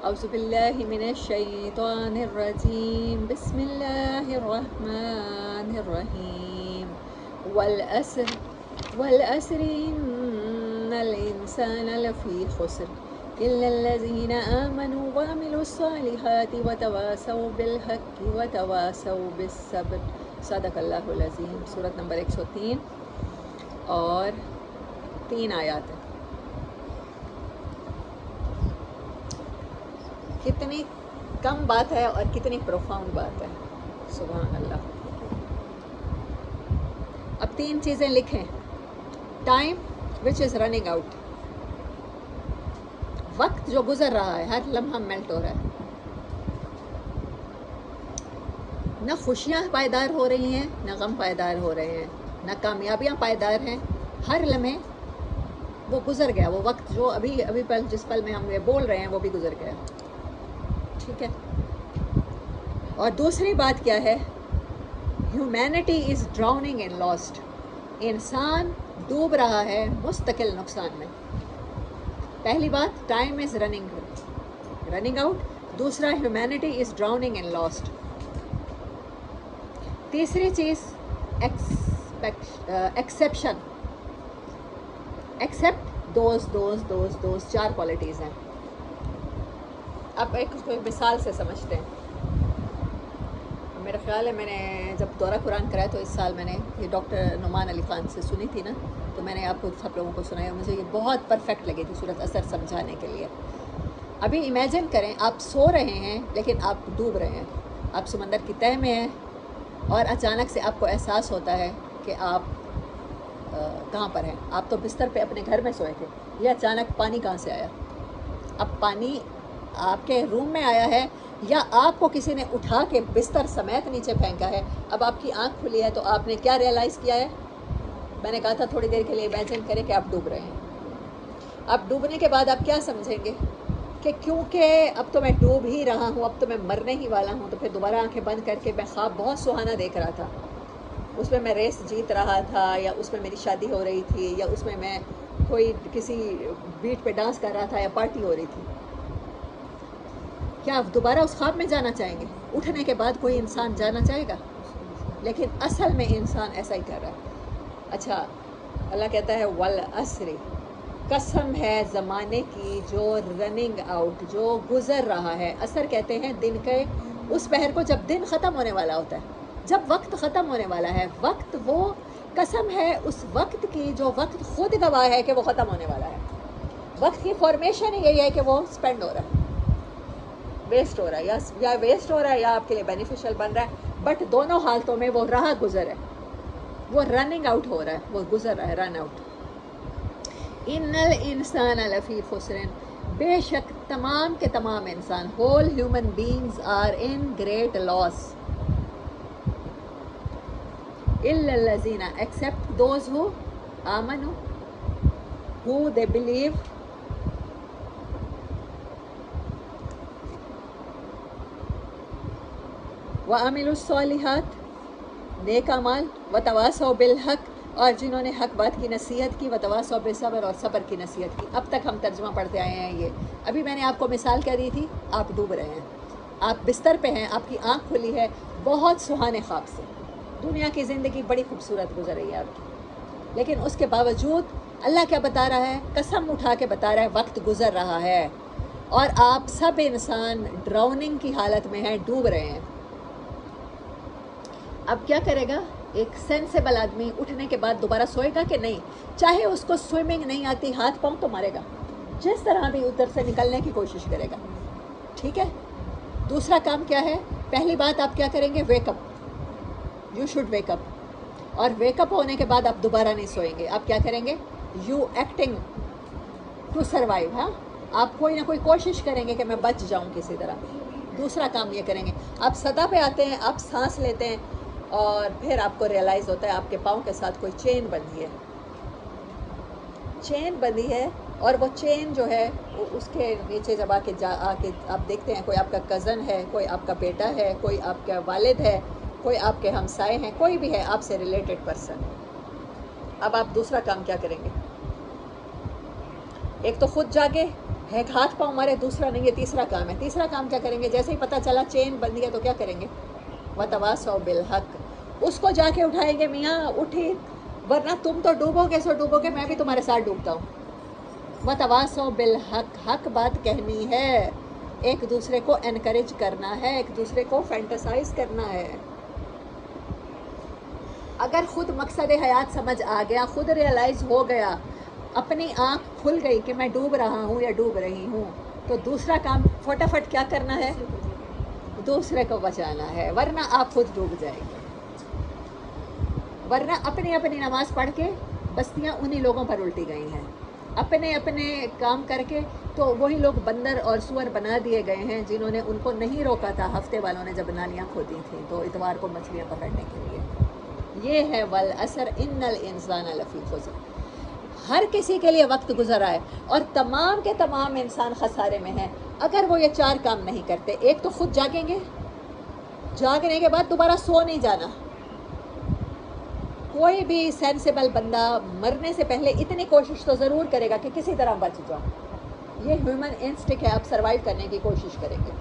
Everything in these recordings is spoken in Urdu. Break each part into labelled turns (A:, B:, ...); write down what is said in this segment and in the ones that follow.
A: اعوذ باللہ من الشیطان الرجیم بسم اللہ الرحمن الرحیم والعصر والعصر ان الانسان لفی خسر الا الذین آمنوا وعملوا الصالحات وتواصوا بالحق وتواصوا بالصبر. صدق اللہ العظیم. سورۃ نمبر 103 اور 3 آیات ہیں. کتنی کم بات ہے اور کتنی پروفاؤنڈ بات ہے. سبحان اللہ. اب 3 چیزیں لکھیں. Time which is running out, وقت جو گزر رہا ہے، ہر لمحہ میلٹ ہو رہا ہے. نہ خوشیاں پائیدار ہو رہی ہیں، نہ غم پائیدار ہو رہے ہیں، نہ کامیابیاں پائیدار ہیں. ہر لمحے وہ گزر گیا، وہ وقت جو ابھی پل جس پل میں ہم یہ بول رہے ہیں وہ بھی گزر گیا. ٹھیک ہے. اور دوسری بات کیا ہے؟ Humanity is drowning in lost. انسان ڈوب رہا ہے مستقل نقصان میں. پہلی بات ٹائم از رننگ آؤٹ. دوسرا humanity is drowning in lost. تیسری چیز ایکسیپشن. ایکسیپٹ دوز 4 کوالٹیز ہیں. اب اس کو ایک مثال سے سمجھتے ہیں. میرا خیال ہے میں نے جب دورہ قرآن کرایا تو اس سال میں نے یہ ڈاکٹر نعمان علی خان سے سنی تھی نا، تو میں نے آپ کو سب لوگوں کو سنایا. مجھے یہ بہت پرفیکٹ لگی تھی سورۃ اثر سمجھانے کے لیے. ابھی امیجن کریں آپ سو رہے ہیں لیکن آپ ڈوب رہے ہیں. آپ سمندر کی تہہ میں ہیں اور اچانک سے آپ کو احساس ہوتا ہے کہ آپ کہاں پر ہیں. آپ تو بستر پہ اپنے گھر میں سوئے تھے، یہ اچانک پانی کہاں سے آیا؟ اب پانی آپ کے روم میں آیا ہے یا آپ کو کسی نے اٹھا کے بستر سمیت نیچے پھینکا ہے؟ اب آپ کی آنکھ کھلی ہے تو آپ نے کیا ریئلائز کیا ہے؟ میں نے کہا تھا تھوڑی دیر کے لیے امیجن کریں کہ آپ ڈوب رہے ہیں. اب ڈوبنے کے بعد آپ کیا سمجھیں گے کہ کیونکہ اب تو میں ڈوب ہی رہا ہوں، اب تو میں مرنے ہی والا ہوں. تو پھر دوبارہ آنکھیں بند کر کے میں خواب بہت سہانا دیکھ رہا تھا، اس میں میں ریس جیت رہا تھا، یا اس میں میری شادی ہو رہی تھی، یا اس میں کوئی کسی بیٹ پہ ڈانس کر رہا تھا یا پارٹی ہو رہی تھی. کیا آپ دوبارہ اس خواب میں جانا چاہیں گے؟ اٹھنے کے بعد کوئی انسان جانا چاہے گا؟ لیکن اصل میں انسان ایسا ہی کر رہا ہے. اچھا، اللہ کہتا ہے والعصر، قسم ہے زمانے کی جو رننگ آؤٹ، جو گزر رہا ہے. عصر کہتے ہیں دن کے اس پہر کو جب دن ختم ہونے والا ہوتا ہے، جب وقت ختم ہونے والا ہے. وقت وہ قسم ہے اس وقت کی جو وقت خود گواہ ہے کہ وہ ختم ہونے والا ہے. وقت کی فارمیشن ہی یہی ہے کہ وہ سپینڈ ہو رہا ہے، ویسٹ ہو رہا ہے، یا ویسٹ ہو رہا ہے یا آپ کے لیے بینیفیشل بن رہا ہے. بٹ دونوں حالتوں میں وہ راہ گزر ہے، وہ رننگ آؤٹ ہو رہا ہے، وہ گزر رہا ہے، رن آؤٹ. ان الانسان لفی خسر، بے شک تمام کے تمام انسان، whole human beings are in great loss. الا الذین، ایکسیپٹ دوز ہو آمنوا، who they believe. وَعَمِلُوا الصَّالِحَاتِ، نیک اعمال. وَتَوَاصَوْا بِالْحَقِّ، اور جنہوں نے حق بات کی نصیحت کی. وَتَوَاصَوْا بِالصَّبْرِ، اور صبر کی نصیحت کی. اب تک ہم ترجمہ پڑھتے آئے ہیں. یہ ابھی میں نے آپ کو مثال کیا دی تھی. آپ ڈوب رہے ہیں، آپ بستر پہ ہیں، آپ کی آنکھ کھلی ہے بہت سہانے خواب سے. دنیا کی زندگی بڑی خوبصورت گزر رہی ہے آپ کی، لیکن اس کے باوجود اللہ کیا بتا رہا ہے؟ قسم اٹھا کے بتا رہا ہے وقت گزر رہا ہے اور آپ سب انسان ڈراؤننگ کی حالت میں ہیں، ڈوب رہے ہیں. اب کیا کرے گا ایک سینسیبل آدمی؟ اٹھنے کے بعد دوبارہ سوئے گا کہ نہیں؟ چاہے اس کو سوئمنگ نہیں آتی، ہاتھ پاؤں تو مارے گا، جس طرح بھی ادھر سے نکلنے کی کوشش کرے گا. ٹھیک ہے. دوسرا کام کیا ہے؟ پہلی بات آپ کیا کریں گے؟ Wake up. You should wake up. اور ویک اپ ہونے کے بعد آپ دوبارہ نہیں سوئیں گے. آپ کیا کریں گے؟ You acting to survive. ہاں، آپ کوئی نہ کوئی کوشش کریں گے کہ میں بچ جاؤں کسی طرح. دوسرا کام یہ کریں گے، آپ سطح پہ آتے ہیں، آپ سانس لیتے ہیں اور پھر آپ کو ریئلائز ہوتا ہے آپ کے پاؤں کے ساتھ کوئی چین بندھی ہے. چین بندھی ہے اور وہ چین جو ہے اس کے نیچے جب آ کے آپ دیکھتے ہیں کوئی آپ کا کزن ہے، کوئی آپ کا بیٹا ہے، کوئی آپ کا والد ہے، کوئی آپ کے ہمسائے ہیں، کوئی بھی ہے آپ سے ریلیٹڈ پرسن. اب آپ دوسرا کام کیا کریں گے؟ ایک تو خود جاگے، ایک ہاتھ پاؤں مارے دوسرا نہیں، یہ تیسرا کام ہے. تیسرا کام کیا کریں گے؟ جیسے ہی پتہ چلا چین بن گیا تو کیا کریں گے؟ وتواصوا بالحق. اس کو جا کے اٹھائیں گے، میاں اٹھی، ورنہ تم تو ڈوبو گے سو ڈوبو گے، میں بھی تمہارے ساتھ ڈوبتا ہوں. وتواصوا بالحق، حق بات کہنی ہے، ایک دوسرے کو انکریج کرنا ہے، ایک دوسرے کو فینٹاسائز کرنا ہے. اگر خود مقصد حیات سمجھ آ گیا، خود ریئلائز ہو گیا، اپنی آنکھ کھل گئی کہ میں ڈوب رہا ہوں یا ڈوب رہی ہوں، تو دوسرا کام فٹافٹ کیا کرنا ہے؟ دوسرے کو بچانا ہے، ورنہ آپ خود ڈوب جائیں گے. ورنہ اپنی اپنی نماز پڑھ کے بستیاں انہی لوگوں پر الٹی گئی ہیں، اپنے اپنے کام کر کے تو وہی لوگ بندر اور سور بنا دیے گئے ہیں جنہوں نے ان کو نہیں روکا تھا ہفتے والوں نے جب نالیاں کھودی تھیں تو اتوار کو مچھلیاں پکڑنے کے لیے. یہ ہے والعصر ان الانسان لفی خسر. ہر کسی کے لیے وقت گزر آئے اور تمام کے تمام انسان خسارے میں ہیں اگر وہ یہ 4 کام نہیں کرتے. ایک تو خود جاگیں گے، جاگنے کے بعد دوبارہ سو نہیں جانا. کوئی بھی سینسیبل بندہ مرنے سے پہلے اتنی کوشش تو ضرور کرے گا کہ کسی طرح بچ جاؤ. یہ ہیومن انسٹنکٹ ہے، آپ سروائیو کرنے کی کوشش کریں گے،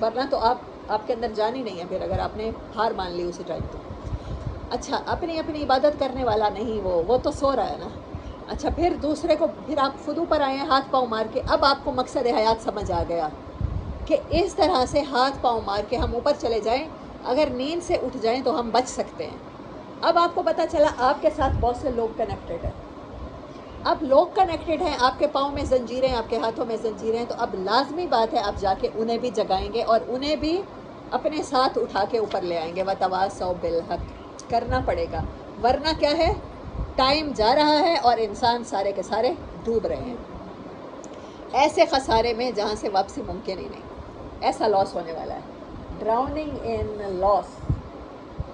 A: ورنہ تو آپ کے اندر جان ہی نہیں ہے پھر، اگر آپ نے ہار مان لی اسی ٹائم تو. اچھا اپنی اپنی عبادت کرنے والا نہیں، وہ تو سو رہا ہے نا. اچھا پھر دوسرے کو، پھر آپ خود اوپر آئے ہیں ہاتھ پاؤں مار کے. اب آپ کو مقصد حیات سمجھ آ گیا کہ اس طرح سے ہاتھ پاؤں مار کے ہم اوپر چلے جائیں، اگر نیند سے اٹھ جائیں تو ہم بچ سکتے ہیں. اب آپ کو پتہ چلا آپ کے ساتھ بہت سے لوگ کنیکٹڈ ہیں. اب لوگ کنیکٹڈ ہیں، آپ کے پاؤں میں زنجیریں، آپ کے ہاتھوں میں زنجیریں ہیں، تو اب لازمی بات ہے آپ جا کے انہیں بھی جگائیں گے اور انہیں بھی اپنے ساتھ اٹھا کے اوپر لے آئیں گے. وتواصوا بالحق کرنا پڑے گا، ورنہ کیا ہے؟ ٹائم جا رہا ہے اور انسان سارے کے سارے ڈوب رہے ہیں ایسے خسارے میں جہاں سے واپسی ممکن ہی نہیں. ایسا لاس ہونے والا ہے. ڈراؤننگ ان لاس،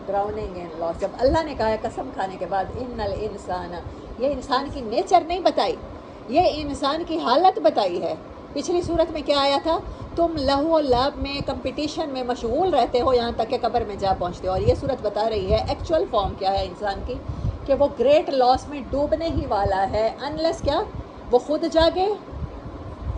A: ڈراؤننگ ان لاس. جب اللہ نے کہا ہے قسم کھانے کے بعد ان الانسان، یہ انسان کی نیچر نہیں بتائی، یہ انسان کی حالت بتائی ہے. پچھلی صورت میں کیا آیا تھا؟ تم لہو و لعب میں، کمپٹیشن میں مشغول رہتے ہو یہاں تک کہ قبر میں جا پہنچتے ہو. اور یہ صورت بتا رہی ہے ایکچوئل فارم کیا ہے انسان کی، کہ وہ گریٹ لاس میں ڈوبنے ہی والا ہے انلیس کیا وہ خود جاگے،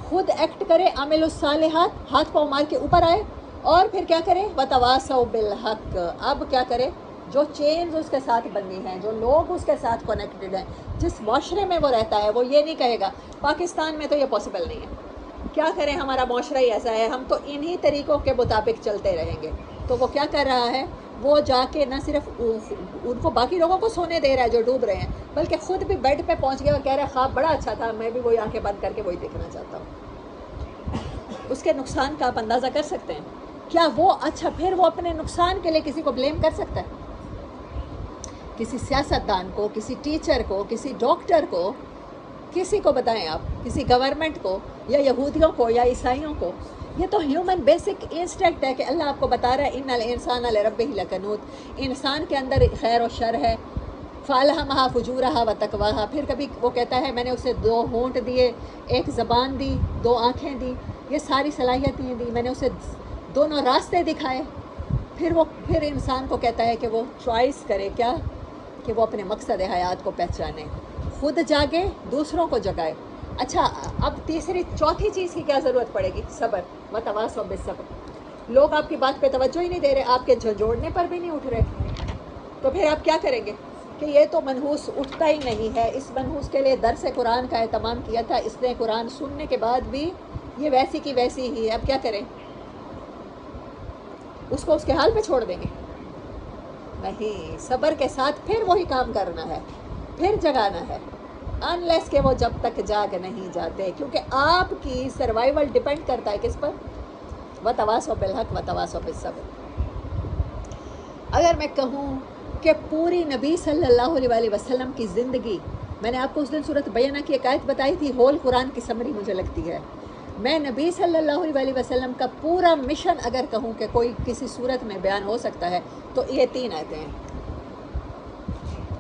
A: خود ایکٹ کرے، عمل الصالحات، ہاتھ پاؤں مار کے اوپر آئے، اور پھر کیا کرے؟ وتواصوا بالحق. اب کیا کرے؟ جو چینز اس کے ساتھ بندی ہیں، جو لوگ اس کے ساتھ کنیکٹڈ ہیں، جس معاشرے میں وہ رہتا ہے، وہ یہ نہیں کہے گا. پاکستان میں تو یہ پاسبل نہیں ہے. کیا کریں، ہمارا معاشرہ ہی ایسا ہے، ہم تو انہی طریقوں کے مطابق چلتے رہیں گے. تو وہ کیا کر رہا ہے؟ وہ جا کے نہ صرف ان کو باقی لوگوں کو سونے دے رہا ہے جو ڈوب رہے ہیں، بلکہ خود بھی بیڈ پہ پہنچ گیا اور کہہ رہا ہے خواب بڑا اچھا تھا، میں بھی وہی آنکھیں بند کر کے وہی دیکھنا چاہتا ہوں. اس کے نقصان کا آپ اندازہ کر سکتے ہیں. کیا وہ اچھا پھر وہ اپنے نقصان کے لیے کسی کو بلیم کر سکتا ہے؟ کسی سیاستدان کو، کسی ٹیچر کو، کسی ڈاکٹر کو، کسی کو بتائیں آپ، کسی گورنمنٹ کو یا یہودیوں کو یا عیسائیوں کو. یہ تو ہیومن بیسک انسٹنکٹ ہے کہ اللہ آپ کو بتا رہا ہے ان الانسان لربہ لکنود. انسان کے اندر خیر و شر ہے. فالہمہا فجورہا و تقواہا. پھر کبھی وہ کہتا ہے میں نے اسے 2 ہونٹ دیے، 1 زبان دی، 2 آنکھیں دی، یہ ساری صلاحیتیں دی، میں نے اسے دونوں راستے دکھائے. پھر انسان کو کہتا ہے کہ وہ چوائس کرے کیا؟ کہ وہ اپنے مقصد حیات کو پہچانے، خود جاگے، دوسروں کو جگائے. اچھا اب چوتھی چیز کی کیا ضرورت پڑے گی؟ صبر. وتواصوا بالصبر. لوگ آپ کی بات پہ توجہ ہی نہیں دے رہے، آپ کے جھنجھوڑنے پر بھی نہیں اٹھ رہے، تو پھر آپ کیا کریں گے؟ کہ یہ تو منحوس اٹھتا ہی نہیں ہے. اس منحوس کے لیے درس قرآن کا اہتمام کیا تھا، اس نے قرآن سننے کے بعد بھی یہ ویسی کی ویسی ہی ہے. اب کیا کریں؟ اس کو اس کے حال پہ چھوڑ دیں گے؟ نہیں، صبر کے ساتھ پھر وہی کام کرنا ہے، پھر جگانا ہے، انلیس کہ وہ جب تک جاگ نہیں جاتے. کیونکہ آپ کی سروائیول ڈیپینڈ کرتا ہے کس پر؟ وتواصوا بالحق وتواصوا بالصبر. اگر میں کہوں کہ پوری نبی صلی اللہ علیہ وسلم کی زندگی، میں نے آپ کو اس دن سورۃ بینہ کی ایک آیت بتائی تھی، ہول قرآن کی سمری مجھے لگتی ہے. میں نبی صلی اللہ علیہ وسلم کا پورا مشن اگر کہوں کہ کوئی کسی صورت میں بیان ہو سکتا ہے تو یہ 3 آیتیں ہیں.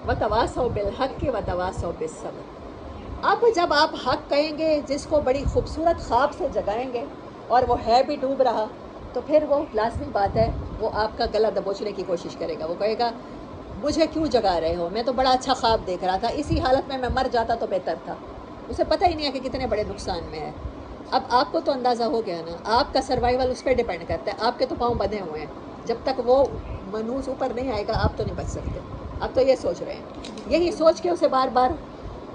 A: وتواصوا بالحق وتواصوا بالصبر. اب جب آپ حق کہیں گے، جس کو بڑی خوبصورت خواب سے جگائیں گے اور وہ ہے بھی ڈوب رہا، تو پھر وہ لازمی بات ہے وہ آپ کا گلا دبوچنے کی کوشش کرے گا. وہ کہے گا مجھے کیوں جگا رہے ہو، میں تو بڑا اچھا خواب دیکھ رہا تھا، اسی حالت میں مر جاتا تو بہتر تھا. اسے پتہ ہی نہیں ہے کہ کتنے بڑے نقصان میں ہے. اب آپ کو تو اندازہ ہو گیا نا، آپ کا سروائیول اس پہ ڈیپینڈ کرتا ہے. آپ کے تو پاؤں بندھے ہوئے ہیں، جب تک وہ منوس اوپر نہیں آئے گا آپ تو نہیں بچ سکتے. آپ تو یہ سوچ رہے ہیں، یہی سوچ کے اسے بار بار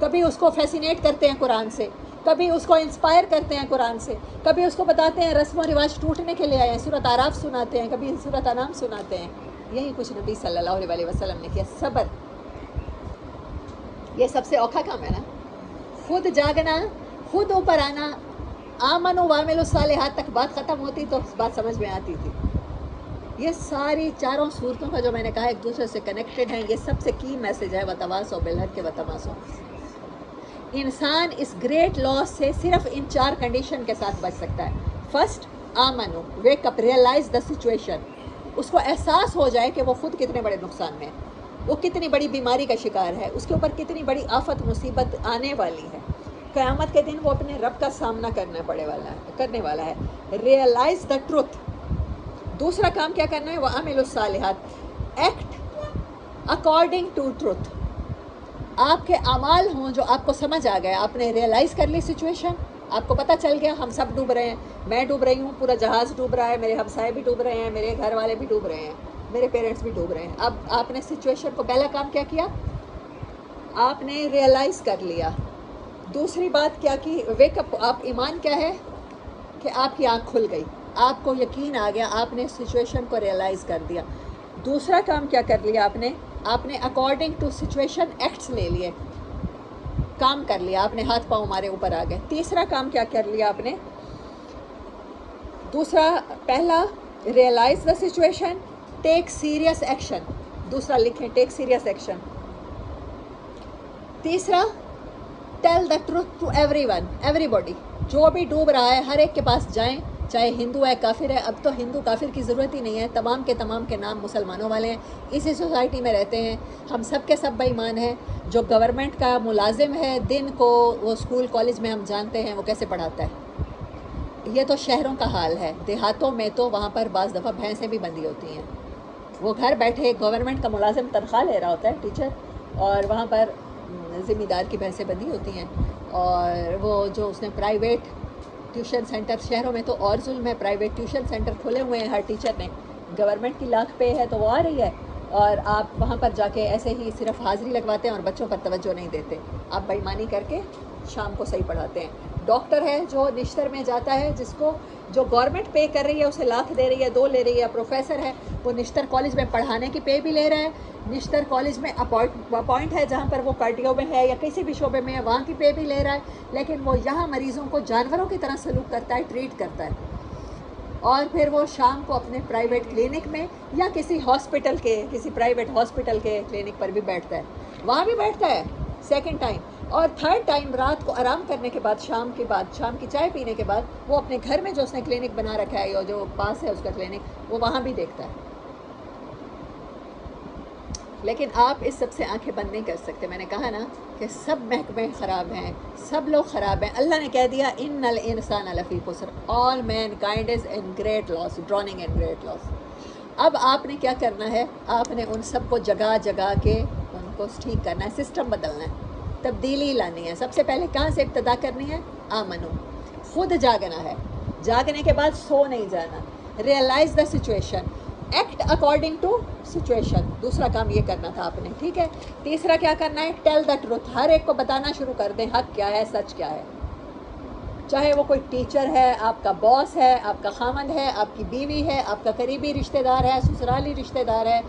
A: کبھی اس کو فیسینیٹ کرتے ہیں قرآن سے، کبھی اس کو انسپائر کرتے ہیں قرآن سے، کبھی اس کو بتاتے ہیں رسم و رواج ٹوٹنے کے لیے آئے ہیں، سورۃ اعراف سناتے ہیں، کبھی سورۃ انعام سناتے ہیں. یہی کچھ نبی صلی اللہ علیہ وسلم نے کیا. صبر یہ سب سے اوکھا کام ہے نا. خود جاگنا، خود اوپر آنا. آمن و وامل الصالحات تک بات ختم ہوتی تو بات سمجھ میں آتی تھی. یہ ساری چاروں صورتوں کا جو میں نے کہا ایک دوسرے سے کنیکٹڈ ہیں. یہ سب سے کی میسج ہے وتواصوا بالحق وتواصوا. انسان اس گریٹ لاس سے صرف ان 4 کنڈیشن کے ساتھ بچ سکتا ہے. فرسٹ، آمنو، wake up, realize the situation. اس کو احساس ہو جائے کہ وہ خود کتنے بڑے نقصان میں ہے، وہ کتنی بڑی بیماری کا شکار ہے، اس کے اوپر کتنی بڑی آفت مصیبت آنے والی ہے. قیامت کے دن وہ اپنے رب کا سامنا کرنے والا ہے. Realize the truth. دوسرا کام کیا کرنا ہے؟ وَعَمِلُوا الصَّالِحَاتِ. Act according to truth. آپ کے اعمال ہوں جو آپ کو سمجھ آ گیا، آپ نے ریئلائز کر لی سچویشن، آپ کو پتہ چل گیا ہم سب ڈوب رہے ہیں، میں ڈوب رہی ہوں، پورا جہاز ڈوب رہا ہے، میرے ہمسائے بھی ڈوب رہے ہیں، میرے گھر والے بھی ڈوب رہے ہیں، میرے پیرنٹس بھی ڈوب رہے ہیں. اب آپ نے سچویشن کو پہلا کام کیا کیا؟ آپ نے ریئلائز کر لیا. دوسری بات کیا کی؟ Wake up. آپ ایمان کیا ہے کہ آپ کی آنکھ کھل گئی، آپ کو یقین آ گیا، آپ نے سچویشن کو ریئلائز کر دیا. دوسرا کام کیا کر لیا آپ نے اکارڈنگ ٹو سچویشن ایکٹس لے لیے، کام کر لیا، آپ نے ہاتھ پاؤں مارے اوپر آ گئے. تیسرا کام کیا کر لیا آپ نے؟ پہلا realise the situation, take serious action. دوسرا لکھیں ٹیک سیریس ایکشن. تیسرا tell the truth to everyone, everybody. جو بھی ڈوب رہا ہے ہر ایک کے پاس جائیں، چاہے ہندو ہے کافر ہے. اب تو ہندو کافر کی ضرورت ہی نہیں ہے، تمام کے نام مسلمانوں والے ہیں، اسی سوسائٹی میں رہتے ہیں، ہم سب کے سب بے ایمان ہیں. جو گورنمنٹ کا ملازم ہے دن کو وہ اسکول کالج میں ہم جانتے ہیں وہ کیسے پڑھاتا ہے. یہ تو شہروں کا حال ہے. دیہاتوں میں تو وہاں پر بعض دفعہ بھینسیں بھی بندھی ہوتی ہیں. وہ گھر بیٹھے گورنمنٹ کا ملازم تنخواہ لے رہا ہوتا ہے ٹیچر، اور وہاں پر ذمہ دار کی بھینسیں بندھی ہوتی ہیں. اور وہ جو اس نے پرائیویٹ ٹیوشن سینٹر، شہروں میں تو اور ظلم ہے، پرائیویٹ ٹیوشن سینٹر کھولے ہوئے ہیں ہر ٹیچر نے. گورنمنٹ کی لاکھ پے ہے تو وہ آ رہی ہے، اور آپ وہاں پر جا کے ایسے ہی صرف حاضری لگواتے ہیں اور بچوں پر توجہ نہیں دیتے. آپ بے ایمانی کر کے شام کو صحیح پڑھاتے ہیں. ڈاکٹر ہے جو نشتر میں جاتا ہے، جس کو جو گورنمنٹ پے کر رہی ہے اسے لاکھ دے رہی ہے، 2 لے رہی ہے. پروفیسر ہے وہ نشتر کالج میں پڑھانے کی پے بھی لے رہا ہے، نشتر کالج میں اپوائنٹ ہے جہاں پر وہ کارڈیو میں ہے یا کسی بھی شعبے میں ہے وہاں کی پے بھی لے رہا ہے. لیکن وہ یہاں مریضوں کو جانوروں کی طرح سلوک کرتا ہے، ٹریٹ کرتا ہے. اور پھر وہ شام کو اپنے پرائیویٹ کلینک میں یا کسی پرائیویٹ ہاسپٹل کے کلینک پر بھی بیٹھتا ہے، وہاں بھی بیٹھتا ہے سیکنڈ ٹائم. اور تھرڈ ٹائم رات کو آرام کرنے کے بعد، شام کی چائے پینے کے بعد وہ اپنے گھر میں جو اس نے کلینک بنا رکھا ہے یا جو پاس ہے اس کا کلینک، وہ وہاں بھی دیکھتا ہے. لیکن آپ اس سب سے آنکھیں بند نہیں کر سکتے. میں نے کہا نا کہ سب محکمے خراب ہیں، سب لوگ خراب ہیں. اللہ نے کہہ دیا ان الانسان لفی خسر، all mankind is in great loss, drowning in great loss. اب آپ نے کیا کرنا ہے؟ آپ نے ان سب کو جگا کے ان کو ٹھیک کرنا ہے، سسٹم بدلنا ہے، تبدیلی لانی ہے. سب سے پہلے کہاں سے ابتدا کرنی ہے؟ آمنو. خود جاگنا ہے، جاگنے کے بعد سو نہیں جانا. Realise the situation, act according to situation. دوسرا کام یہ کرنا تھا آپ نے، ٹھیک ہے. تیسرا کیا کرنا ہے؟ Tell the truth. ہر ایک کو بتانا شروع کر دیں حق کیا ہے، سچ کیا ہے. چاہے وہ کوئی ٹیچر ہے، آپ کا باس ہے، آپ کا خامند ہے، آپ کی بیوی ہے، آپ کا قریبی رشتہ دار ہے، سسرالی رشتہ دار ہے،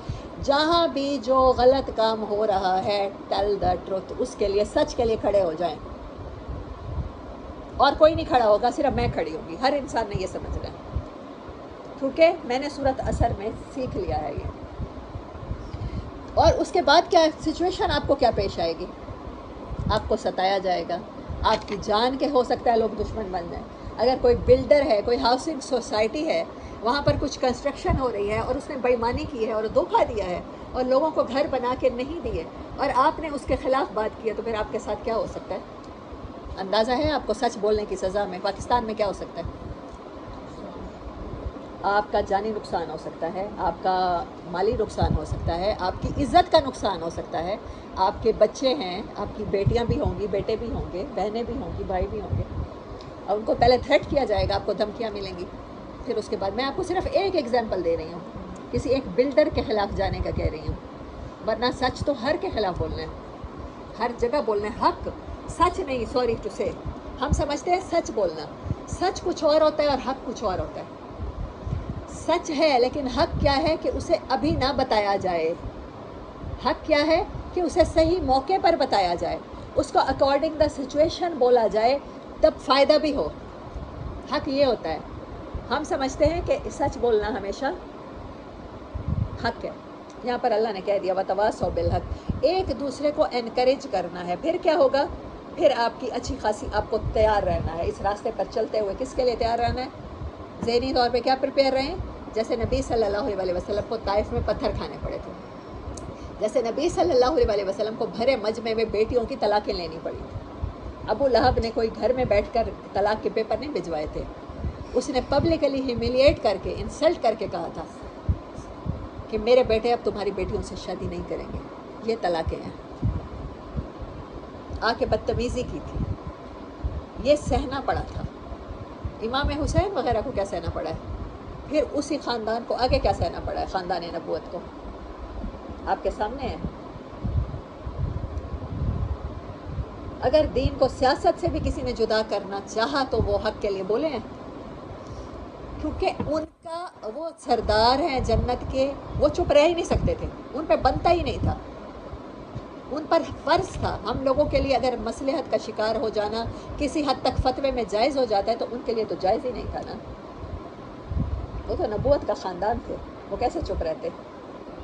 A: جہاں بھی جو غلط کام ہو رہا ہے، ٹیل دا ٹروتھ. اس کے لیے، سچ کے لیے کھڑے ہو جائیں. اور کوئی نہیں کھڑا ہوگا، صرف میں کھڑی ہوگی. ہر انسان نے یہ سمجھنا ہے، کیونکہ میں نے سورۃ اثر میں سیکھ لیا ہے یہ. اور اس کے بعد کیا سچویشن آپ کو کیا پیش آئے گی؟ آپ کو ستایا جائے گا، آپ کی جان کے ہو سکتا ہے لوگ دشمن بن جائیں. اگر کوئی بلڈر ہے، کوئی ہاؤسنگ سوسائٹی ہے، وہاں پر کچھ کنسٹرکشن ہو رہی ہے اور اس نے بے ایمانی کی ہے اور دھوکہ دیا ہے اور لوگوں کو گھر بنا کے نہیں دیے، اور آپ نے اس کے خلاف بات کی ہے، تو پھر آپ کے ساتھ کیا ہو سکتا ہے؟ اندازہ ہے آپ کو سچ بولنے کی سزا میں پاکستان میں کیا ہو سکتا ہے؟ آپ کا جانی نقصان ہو سکتا ہے، آپ کا مالی نقصان ہو سکتا ہے، آپ کی عزت کا نقصان ہو سکتا ہے. آپ کے بچے ہیں، آپ کی بیٹیاں بھی ہوں گی، بیٹے بھی ہوں گے، بہنیں بھی ہوں گی، بھائی بھی ہوں گے. اور ان کو پہلے تھریٹ کیا جائے گا، آپ کو دھمکیاں ملیں گی، پھر اس کے بعد میں آپ کو صرف ایک ایگزامپل دے رہی ہوں، کسی ایک بلڈر کے خلاف جانے کا کہہ رہی ہوں، ورنہ سچ تو ہر کے خلاف بولنا ہے، ہر جگہ بولنا ہے، حق سچ نہیں، سوری ٹو سے، ہم سمجھتے ہیں سچ بولنا، سچ کچھ اور ہوتا ہے اور حق کچھ اور ہوتا ہے، سچ ہے لیکن حق کیا ہے کہ اسے ابھی نہ بتایا جائے، حق کیا ہے کہ اسے صحیح موقع پر بتایا جائے، اس کو اکارڈنگ دا سچویشن بولا جائے تب فائدہ بھی ہو، حق یہ ہوتا ہے۔ ہم سمجھتے ہیں کہ سچ بولنا ہمیشہ حق ہے، یہاں پر اللہ نے کہہ دیا وَتَوَاصَوْا بِالْحَقِّ، ایک دوسرے کو انکریج کرنا ہے، پھر کیا ہوگا، پھر آپ کی اچھی خاصی آپ کو تیار رہنا ہے اس راستے پر چلتے ہوئے، کس کے لیے تیار رہنا ہے، ذہنی طور پہ کیا پریپیئر رہیں، جیسے نبی صلی اللہ علیہ وسلم کو طائف میں پتھر کھانے پڑے تھے، جیسے نبی صلی اللہ علیہ وسلم کو بھرے مجمع میں بیٹیوں کی طلاقیں لینی پڑی تھی، ابو لہب نے کوئی گھر میں بیٹھ کر طلاق کے پیپر نہیں بھجوائے تھے، اس نے پبلکلی ہیومیلیٹ کر کے انسلٹ کر کے کہا تھا کہ میرے بیٹے اب تمہاری بیٹیوں سے شادی نہیں کریں گے، یہ طلاقیں ہیں، آ کے بدتمیزی کی تھی، یہ سہنا پڑا تھا، امام حسین وغیرہ کو کیا سہنا پڑا ہے، پھر اسی خاندان کو آگے کیا سہنا پڑا ہے، خاندان نبوت کو، آپ کے سامنے ہے۔ اگر دین کو سیاست سے بھی کسی نے جدا کرنا چاہا تو وہ حق کے لیے بولے ہیں، کیونکہ ان کا وہ سردار ہیں جنت کے، وہ چپ رہ ہی نہیں سکتے تھے، ان پہ بنتا ہی نہیں تھا، ان پر فرض تھا، ہم لوگوں کے لیے اگر مصلحت کا شکار ہو جانا کسی حد تک فتوے میں جائز ہو جاتا ہے تو ان کے لیے تو جائز ہی نہیں تھا نا، وہ تو نبوت کا خاندان تھے، وہ کیسے چپ رہتے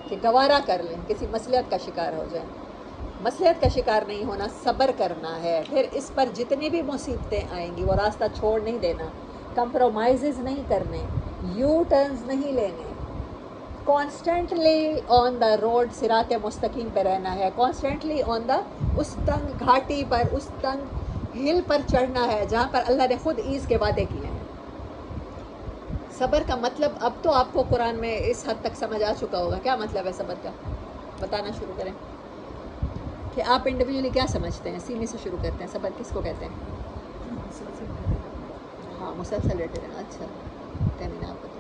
A: کہ گوارا کر لیں کسی مصلحت کا شکار ہو جائیں، مصلحت کا شکار نہیں ہونا، صبر کرنا ہے، پھر اس پر جتنی بھی مصیبتیں آئیں گی وہ راستہ چھوڑ نہیں دینا، کمپرومائزز نہیں کرنے، یو ٹرنز نہیں لینے، کانسٹنٹلی آن دا روڈ صراط مستقیم پہ رہنا ہے، کانسٹنٹلی آن دا اس تنگ گھاٹی پر، اس تنگ ہل پر چڑھنا ہے جہاں پر اللہ نے خود ایز کے وعدے کیے ہیں۔ صبر کا مطلب اب تو آپ کو قرآن میں اس حد تک سمجھ آ چکا ہوگا، کیا مطلب ہے صبر کا، بتانا شروع کریں کہ آپ انڈیویجولی کیا سمجھتے ہیں، سینے سے شروع کرتے ہیں، صبر کس کو کہتے ہیں؟ ہاں مسلسل لیٹے رہنا، اچھا تمہیں آپ بتائیں۔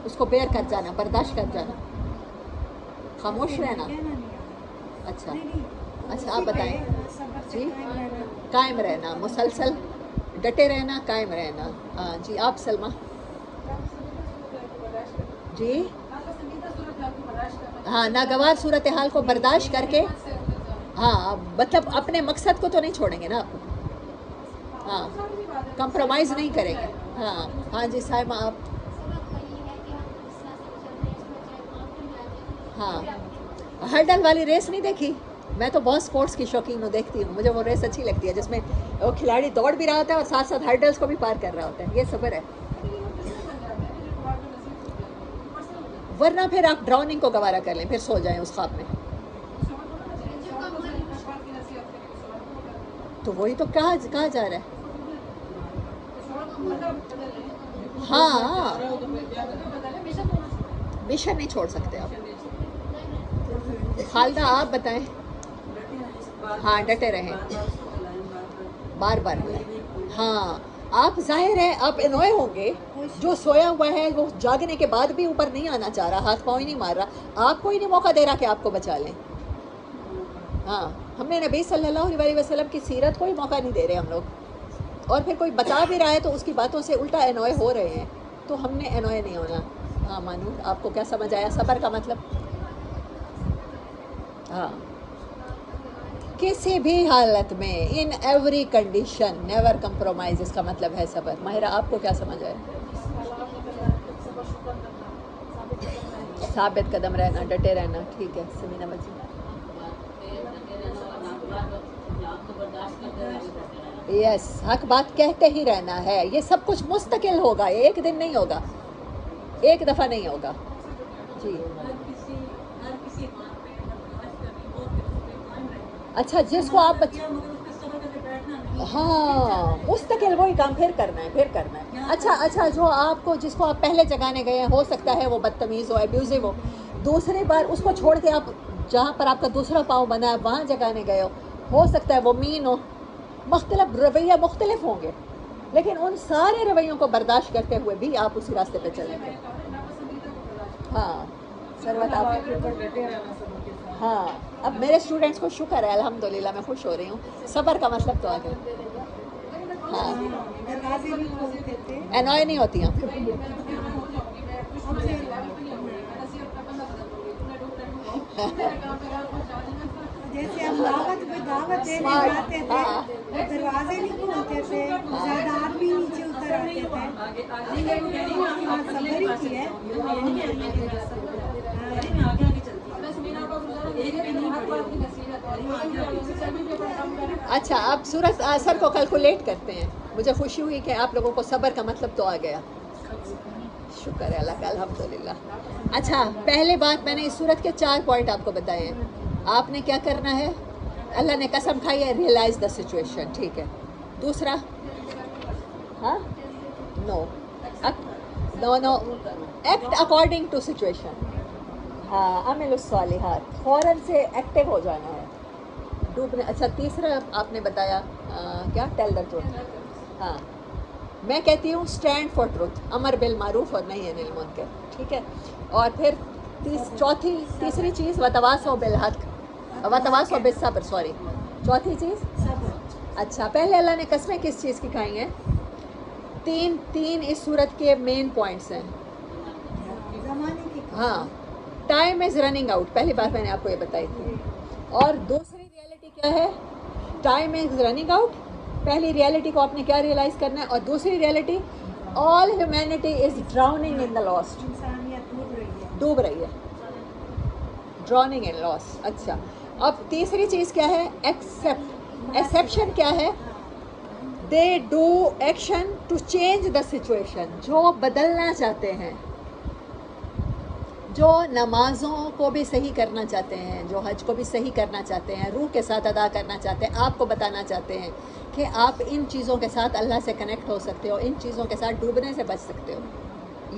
A: اس کو بیئر کر جانا، برداشت کر جانا، خاموش رہنا، اچھا اچھا آپ بتائیں جی، قائم رہنا، مسلسل ڈٹے رہنا، قائم رہنا، ہاں جی آپ سلمہ جی، ہاں ناگوار صورتحال کو برداشت کر کے، ہاں مطلب اپنے مقصد کو تو نہیں چھوڑیں گے نا آپ، ہاں کمپرومائز نہیں کریں گے، ہاں ہاں جی سائمہ آپ، ہاں ہرڈل والی ریس نہیں دیکھی، میں تو بہت سپورٹس کی شوقین ہوں، دیکھتی ہوں، مجھے وہ ریس اچھی لگتی ہے جس میں وہ کھلاڑی دوڑ بھی رہا ہوتا ہے اور ساتھ ساتھ ہرڈلس کو بھی پار کر رہا ہوتا ہے، یہ صبر ہے، ورنہ پھر آپ ڈراؤننگ کو گوارا کر لیں، پھر سو جائیں اس خواب میں، تو وہی تو کہا جا رہا ہے، ہاں مشن نہیں چھوڑ سکتے آپ، خالدہ آپ بتائیں، ہاں ڈٹے رہیں، بار بار ہاں، آپ ظاہر ہے آپ انوائے ہوں گے، جو سویا ہوا ہے وہ جاگنے کے بعد بھی اوپر نہیں آنا چاہ رہا، ہاتھ پاؤں ہی نہیں مار رہا، آپ کو ہی نہیں موقع دے رہا کہ آپ کو بچا لیں، ہاں ہم نے نبی صلی اللہ علیہ وسلم کی سیرت کو ہی موقع نہیں دے رہے ہم لوگ، اور پھر کوئی بتا بھی رہا ہے تو اس کی باتوں سے الٹا انوائے ہو رہے ہیں، تو ہم نے انوائے نہیں ہونا، ہاں مانو آپ کو کیا سمجھ آیا صبر کا مطلب، ہاں کسی بھی حالت میں in every condition never compromise, اس کا مطلب ہے صبر، ماہرہ آپ کو کیا سمجھ آئے؟ ثابت قدم رہنا، ڈٹے رہنا، ٹھیک ہے سمینہ بچی، یس حق بات کہتے ہی رہنا ہے، یہ سب کچھ مستقل ہوگا، ایک دن نہیں ہوگا، ایک دفعہ نہیں ہوگا، جی اچھا جس کو آپ ہاں مستقل وہی کام پھر کرنا ہے، پھر کرنا ہے، اچھا جو آپ کو جس کو آپ پہلے جگانے گئے ہیں ہو سکتا ہے وہ بدتمیز ہو، ایبیوزو ہو، دوسری بار اس کو چھوڑ کے آپ جہاں پر آپ کا دوسرا پاؤں بنا ہے وہاں جگانے گئے ہو سکتا ہے وہ مین ہو، مختلف رویہ مختلف ہوں گے، لیکن ان سارے رویوں کو برداشت کرتے ہوئے بھی آپ اسی راستے پہ چلیں گے. ہاں سروت آپ، ہاں اب میرے اسٹوڈنٹس کو شکر ہے الحمدللہ، میں خوش ہو رہی ہوں. صبر کا مطلب تو آ گیا. ہاں انوائے نہیں ہوتی ہیں.
B: جیسے ہم دعوت دینے جاتے تھے، دروازے نہیں کھولتے تھے، زیادہ آدمی نیچے اتر آتے تھے. صبر ہی کی ہے.
A: اچھا اب سورج اثر کو کیلکولیٹ کرتے ہیں. مجھے خوشی ہوئی کہ آپ لوگوں کو صبر کا مطلب تو آ گیا. شکر ہے اللہ کا الحمدللہ. اچھا پہلے بات میں نے اس صورت کے 4 پوائنٹ آپ کو بتائے ہیں. آپ نے کیا کرنا ہے؟ اللہ نے قسم کھائی ہے ریئلائز دا سچویشن. ٹھیک ہے. دوسرا ہاں نو نو ایکٹ اکارڈنگ ٹو سچویشن. ہاں عمل الصالحات، فوراً سے ایکٹیو ہو جانا ہے، ڈوبنے. اچھا تیسرا آپ نے بتایا کیا؟ Tell the truth. ہاں میں کہتی ہوں اسٹینڈ فار ٹروتھ، امر بالمعروف اور نہی عن المنکر. ٹھیک ہے. اور پھر تیسری چیز وتواصوا بالحق، وتواصوا بالصبر. سوری چوتھی چیز. اچھا پہلے اللہ نے قسمیں کس چیز کی کھائی ہیں؟ تین اس صورت کے مین پوائنٹس ہیں. ہاں ٹائم از رننگ آؤٹ، پہلی بات میں نے آپ کو یہ بتائی تھی. اور دوسری ریئلٹی کیا ہے؟ Time is running out. پہلی ریئلٹی کو آپ نے کیا ریئلائز کرنا ہے، اور دوسری reality all humanity is drowning in the lost. ڈوب رہی ہے، ڈراؤننگ ان لاس. اچھا اب تیسری چیز کیا ہے؟ ایکسیپٹ. ایکسیپشن کیا ہے؟ They do action to change the situation. جو بدلنا چاہتے ہیں، جو نمازوں کو بھی صحیح کرنا چاہتے ہیں، جو حج کو بھی صحیح کرنا چاہتے ہیں، روح کے ساتھ ادا کرنا چاہتے ہیں، آپ کو بتانا چاہتے ہیں کہ آپ ان چیزوں کے ساتھ اللہ سے کنیکٹ ہو سکتے ہو، ان چیزوں کے ساتھ ڈوبنے سے بچ سکتے ہو.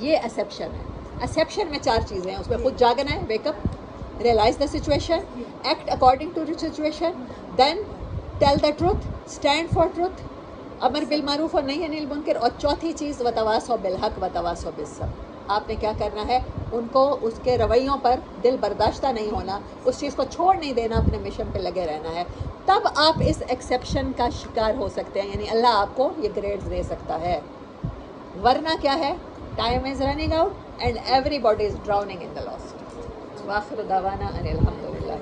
A: یہ ایکسیپشن ہے. ایکسیپشن میں 4 چیزیں ہیں، اس میں خود جاگنا ہے، wake up, realize the situation, act according to the situation, then tell the truth, stand for truth, امر بالمعروف اور نہی عن المنکر، اور چوتھی چیز وتواصوا بالحق وتواصوا بالصبر. آپ نے کیا کرنا ہے؟ ان کو اس کے رویوں پر دل برداشتہ نہیں ہونا، اس چیز کو چھوڑ نہیں دینا، اپنے مشن پہ لگے رہنا ہے. تب آپ اس ایکسیپشن کا شکار ہو سکتے ہیں، یعنی اللہ آپ کو یہ گریڈز دے سکتا ہے. ورنہ کیا ہے؟ Time is running out and everybody is drowning in the lost. وآخر دعوانا ان الحمد للہ.